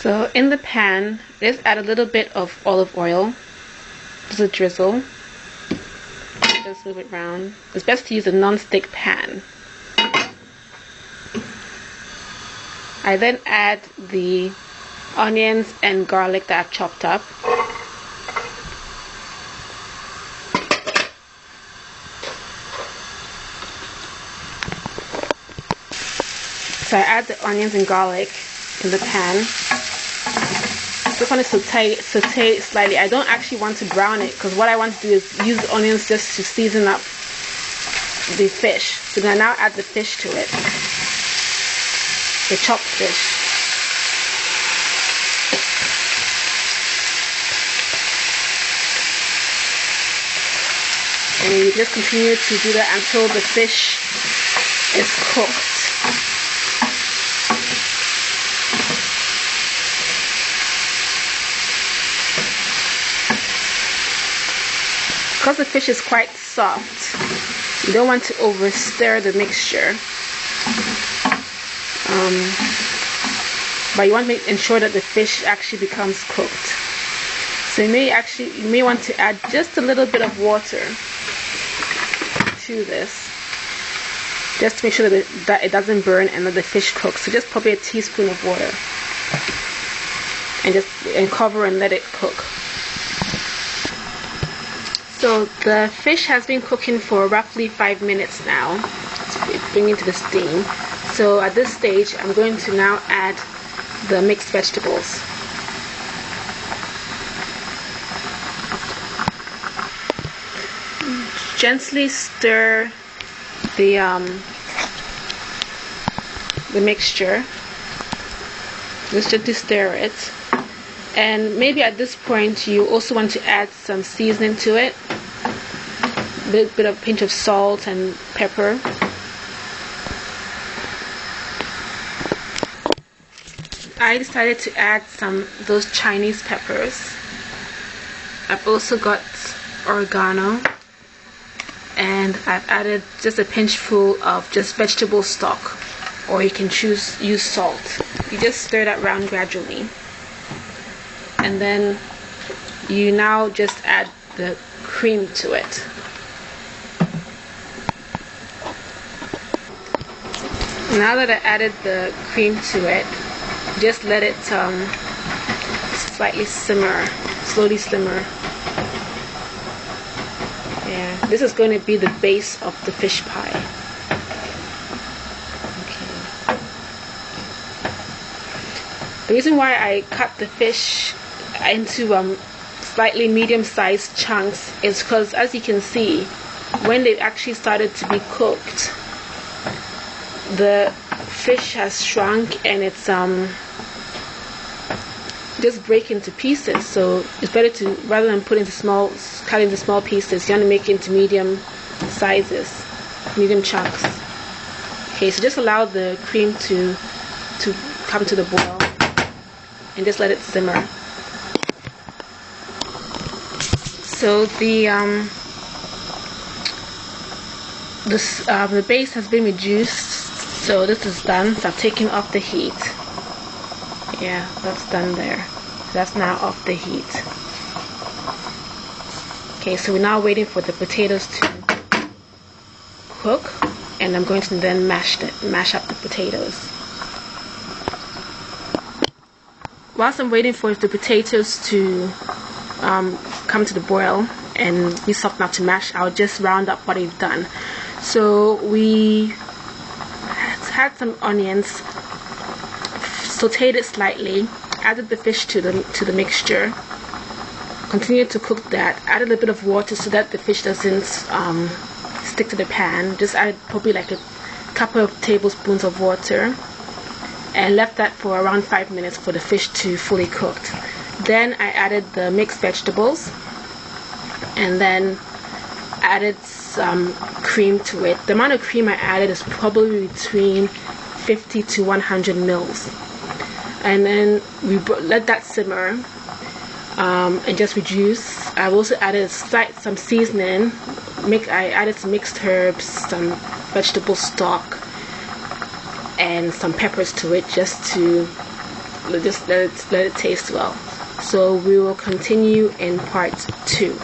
So in the pan, let's add a little bit of olive oil, just a drizzle, just move it around. It's best to use a non-stick pan. I then add the onions and garlic that I've chopped up. So I add the onions and garlic in the pan. Just want to saute it slightly. I don't actually want to brown it because what I want to do is use the onions just to season up the fish. So then I now add the fish to it, the chopped fish. And you just continue to do that until the fish is cooked. Because the fish is quite soft, you don't want to over stir the mixture, but you want to ensure that the fish actually becomes cooked. So you may want to add just a little bit of water to this, just to make sure that it doesn't burn and that the fish cooks. So just probably a teaspoon of water, and cover and let it cook. So the fish has been cooking for roughly 5 minutes now. It's bringing to the steam. So at this stage, I'm going to now add the mixed vegetables. Gently stir the mixture. Just gently stir it. And maybe at this point you also want to add some seasoning to it, a bit of pinch of salt and pepper. I decided to add some of those Chinese peppers. I've also got oregano, and I've added just a pinchful of just vegetable stock, or you can use salt. You just stir that around gradually. And then you now just add the cream to it. Now that I added the cream to it, just let it slightly simmer, slowly simmer. Yeah, this is going to be the base of the fish pie. Okay. The reason why I cut the fish into slightly medium-sized chunks is because, as you can see, when they've actually started to be cooked, the fish has shrunk and it's just break into pieces. So it's better to, rather than cut into small pieces, you want to make it into medium sizes, medium chunks. Okay, so just allow the cream to come to the boil and just let it simmer. So the base has been reduced, so this is done. So I've taken off the heat. Yeah, that's done there. That's now off the heat. Okay, so we're now waiting for the potatoes to cook, and I'm going to then mash up the potatoes. Whilst I'm waiting for the potatoes to come to the boil and be soft enough to mash, I'll just round up what we've done. So we had some onions, sauteed it slightly, added the fish to the mixture, continued to cook that, added a little bit of water so that the fish doesn't stick to the pan. Just added probably like a couple of tablespoons of water, and left that for around 5 minutes for the fish to fully cooked. Then I added the mixed vegetables, and then added some cream to it. The amount of cream I added is probably between 50 to 100 mils. And then we let that simmer and just reduce. I've also added some seasoning. I added some mixed herbs, some vegetable stock, and some peppers to it, just to just let it taste well. So we will continue in part 2.